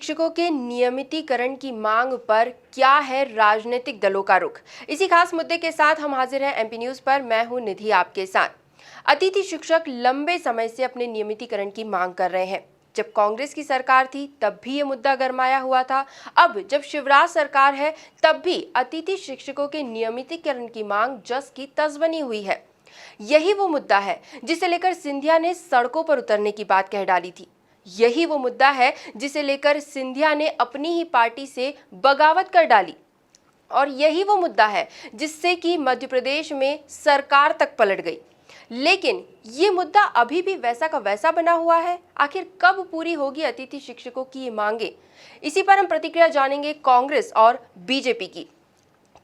शिक्षकों के नियमितीकरण की मांग पर क्या है राजनीतिक दलों का रुख। इसी खास मुद्दे के साथ हम हाजिर हैं एमपी न्यूज पर। मैं हूं निधि आपके साथ। अतिथि शिक्षक लंबे समय से अपने नियमितीकरण की मांग कर रहे हैं। जब कांग्रेस की सरकार थी तब भी ये मुद्दा गरमाया हुआ था। अब जब शिवराज सरकार है तब भी अतिथि शिक्षकों के नियमितीकरण की मांग जस की तस बनी हुई है। यही वो मुद्दा है जिसे लेकर सिंधिया ने सड़कों पर उतरने की बात कह डाली थी। यही वो मुद्दा है जिसे लेकर सिंधिया ने अपनी ही पार्टी से बगावत कर डाली। और यही वो मुद्दा है जिससे कि मध्य प्रदेश में सरकार तक पलट गई। लेकिन ये मुद्दा अभी भी वैसा का वैसा बना हुआ है। आखिर कब पूरी होगी अतिथि शिक्षकों की ये मांगे? इसी पर हम प्रतिक्रिया जानेंगे कांग्रेस और बीजेपी की।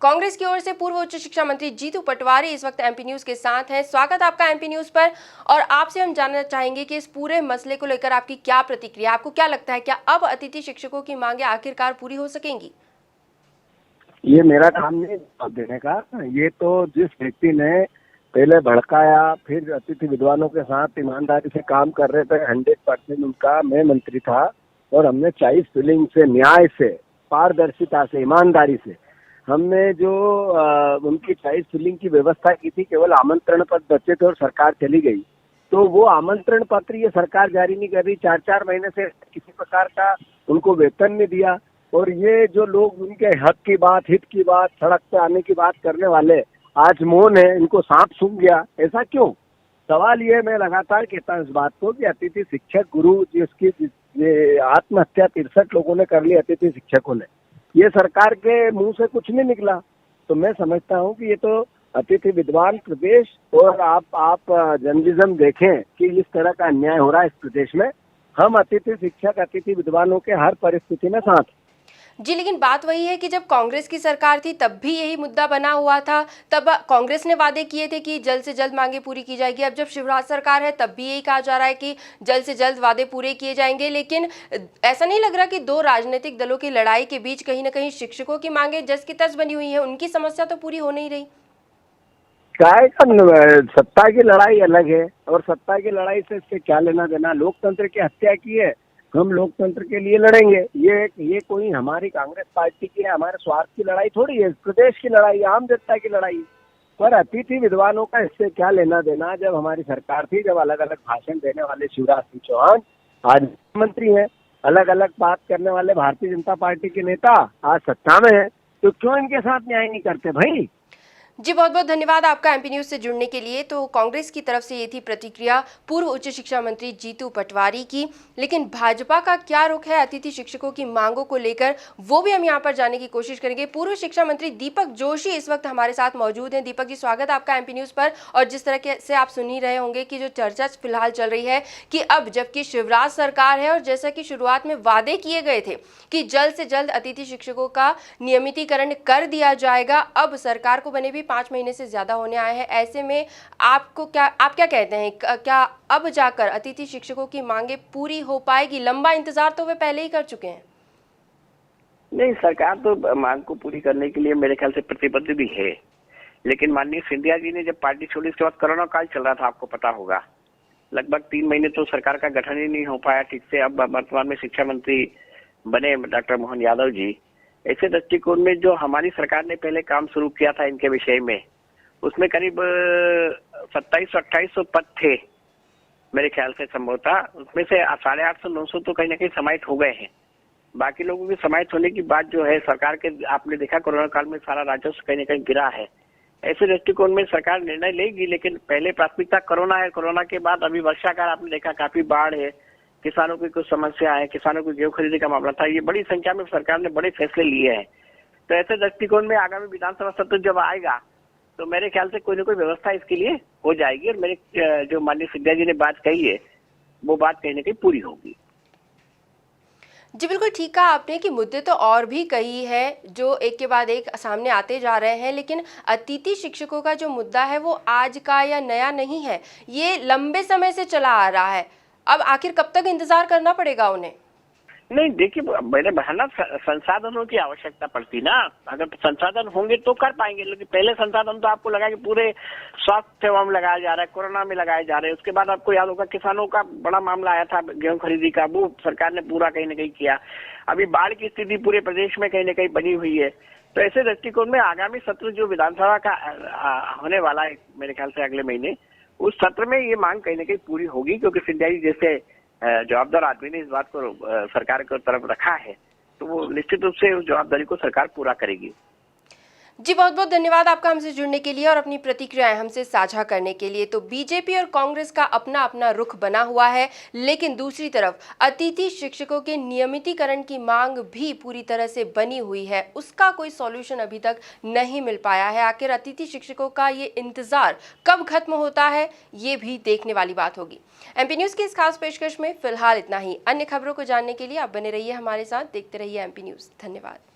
कांग्रेस की ओर से पूर्व उच्च शिक्षा मंत्री जीतू पटवारी इस वक्त एमपी न्यूज के साथ हैं। स्वागत आपका एमपी न्यूज पर। और आपसे हम जानना चाहेंगे कि इस पूरे मसले को लेकर आपकी क्या प्रतिक्रिया, आपको क्या लगता है क्या अब अतिथि शिक्षकों की मांगे आखिरकार पूरी हो सकेंगी? ये मेरा काम नहीं जवाब देने का। ये तो जिस व्यक्ति ने पहले भड़काया, फिर अतिथि विद्वानों के साथ ईमानदारी से काम कर रहे थे, 100% उनका मैं मंत्री था और हमने 40 फिलिंग से, न्याय से, पारदर्शिता से, ईमानदारी से हमने जो उनकी 40 फिलिंग की व्यवस्था की थी। केवल आमंत्रण पत्र बचे थे और सरकार चली गई, तो वो आमंत्रण पत्र ये सरकार जारी नहीं कर रही। 4-4 महीने से किसी प्रकार का उनको वेतन नहीं दिया। और ये जो लोग उनके हक की बात, हित की बात, सड़क पे आने की बात करने वाले आज मौन है, इनको सांप सूंघ गया। ऐसा क्यों? सवाल ये मैं लगातार कहता हूँ इस बात को कि अतिथि शिक्षक गुरु जिसकी आत्महत्या 63 लोगों ने कर ली, अतिथि शिक्षकों ने, ये सरकार के मुंह से कुछ नहीं निकला। तो मैं समझता हूँ कि ये तो अतिथि विद्वान प्रदेश, और आप जर्नलिज्म देखें कि इस तरह का अन्याय हो रहा है इस प्रदेश में। हम अतिथि शिक्षक, अतिथि विद्वानों के हर परिस्थिति में साथ। जी, लेकिन बात वही है कि जब कांग्रेस की सरकार थी तब भी यही मुद्दा बना हुआ था। तब कांग्रेस ने वादे किए थे कि जल्द से जल्द मांगे पूरी की जाएगी। अब जब शिवराज सरकार है तब भी यही कहा जा रहा है कि जल्द से जल्द वादे पूरे किए जाएंगे। लेकिन ऐसा नहीं लग रहा कि दो राजनीतिक दलों की लड़ाई के बीच कहीं ना कहीं शिक्षकों की मांगे जस की तस बनी हुई है? उनकी समस्या तो पूरी हो नहीं रही। काय का सत्ता की लड़ाई अलग है और सत्ता की लड़ाई से इससे क्या लेना देना। लोकतंत्र की हत्या की है, हम लोकतंत्र के लिए लड़ेंगे। ये कोई हमारी कांग्रेस पार्टी की है, हमारे स्वार्थ की लड़ाई थोड़ी है, प्रदेश की लड़ाई, आम जनता की लड़ाई। पर अतिथि विद्वानों का इससे क्या लेना देना? जब हमारी सरकार थी, जब अलग अलग भाषण देने वाले शिवराज सिंह चौहान आज मुख्यमंत्री हैं, अलग अलग बात करने वाले भारतीय जनता पार्टी के नेता आज सत्ता में है, तो क्यों इनके साथ न्याय नहीं करते भाई? जी, बहुत बहुत धन्यवाद आपका एमपी न्यूज से जुड़ने के लिए। तो कांग्रेस की तरफ से ये थी प्रतिक्रिया पूर्व उच्च शिक्षा मंत्री जीतू पटवारी की। लेकिन भाजपा का क्या रुख है अतिथि शिक्षकों की मांगों को लेकर, वो भी हम यहाँ पर जानने की कोशिश करेंगे। पूर्व शिक्षा मंत्री दीपक जोशी इस वक्त हमारे साथ मौजूद हैं। दीपक जी, स्वागत आपका एमपी न्यूज पर। और जिस तरह से आप सुन ही रहे होंगे कि जो चर्चा फिलहाल चल रही है कि अब जबकि शिवराज सरकार है और जैसा कि शुरुआत में वादे किए गए थे कि जल्द से जल्द अतिथि शिक्षकों का नियमितीकरण कर दिया जाएगा, अब सरकार को बने भी 5 महीने से ज्यादा होने आए हैं। ऐसे में आप क्या कहते हैं, क्या अब जाकर अतिथि शिक्षकों की मांगे पूरी हो पाएगी? लंबा इंतजार तो वे पहले ही कर चुके हैं। नहीं, सरकार तो मांग को पूरी करने के लिए मेरे ख्याल से प्रतिबद्ध भी है। लेकिन माननीय सिंधिया जी ने जब पार्टी छोड़ी उसके बाद कोरोना काल चल रहा था, आपको पता होगा। लगभग 3 महीने तो सरकार का गठन ही नहीं हो पाया ठीक से। अब वर्तमान में शिक्षा मंत्री बने डॉक्टर मोहन यादव जी। ऐसे दृष्टिकोण में जो हमारी सरकार ने पहले काम शुरू किया था इनके विषय में, उसमें करीब 2700-2800 पद थे मेरे ख्याल से संभवतः। उसमें से 850-900 तो कहीं ना कहीं समाहित हो गए हैं। बाकी लोगों के समाहित होने की बात जो है सरकार के, आपने देखा कोरोना काल में सारा राजस्व कहीं ना कहीं गिरा है। ऐसे दृष्टिकोण में सरकार निर्णय लेगी, लेकिन पहले प्राथमिकता कोरोना है। कोरोना के बाद अभी वर्षा काल आपने देखा, काफी बाढ़ है, किसानों की कुछ समस्या है, किसानों को गेहूं खरीदने का मामला था। ये बड़ी संख्या में सरकार ने बड़े फैसले लिए हैं। तो ऐसे दृष्टिकोण में आगामी विधानसभा सत्र जब आएगा तो मेरे ख्याल से कोई ना कोई व्यवस्था इसके लिए हो जाएगी। और मेरे जो माननीय सिंधिया जी ने बात कही है वो बात कहीं ना कहीं पूरी होगी। जी, बिल्कुल ठीक कहा आपने कि मुद्दे तो और भी कई है जो एक के बाद एक सामने आते जा रहे हैं। लेकिन अतिथि शिक्षकों का जो मुद्दा है वो आज का या नया नहीं है, ये लंबे समय से चला आ रहा है। अब आखिर कब तक इंतजार करना पड़ेगा उन्हें? नहीं देखिए, मेरे मेहनत संसाधनों की आवश्यकता पड़ती ना। अगर संसाधन होंगे तो कर पाएंगे, लेकिन पहले संसाधन तो आपको लगा कि पूरे स्वास्थ्य सेवा में लगाया जा रहा है, कोरोना में लगाए जा रहे हैं। उसके बाद आपको याद होगा किसानों का बड़ा मामला आया था गेहूं खरीदी का, वो सरकार ने पूरा कहीं ना कहीं किया। अभी बाढ़ की स्थिति पूरे प्रदेश में कहीं ना कहीं बनी हुई है। तो ऐसे दृष्टिकोण में आगामी सत्र जो विधानसभा का होने वाला है मेरे ख्याल से अगले महीने, उस सत्र में ये मांग कहीं ना कहीं पूरी होगी, क्योंकि सिंधिया जी जैसे जवाबदार आदमी ने इस बात को सरकार की तरफ रखा है, तो वो निश्चित रूप से उस जवाबदारी को सरकार पूरा करेगी। जी बहुत बहुत धन्यवाद आपका हमसे जुड़ने के लिए और अपनी प्रतिक्रियाएं हमसे साझा करने के लिए। तो बीजेपी और कांग्रेस का अपना अपना रुख बना हुआ है, लेकिन दूसरी तरफ अतिथि शिक्षकों के नियमितीकरण की मांग भी पूरी तरह से बनी हुई है। उसका कोई सॉल्यूशन अभी तक नहीं मिल पाया है। आखिर अतिथि शिक्षकों का ये इंतजार कब खत्म होता है, ये भी देखने वाली बात होगी। एमपी न्यूज की इस खास पेशकश में फिलहाल इतना ही। अन्य खबरों को जानने के लिए आप बने रहिए हमारे साथ, देखते रहिए एमपी न्यूज। धन्यवाद।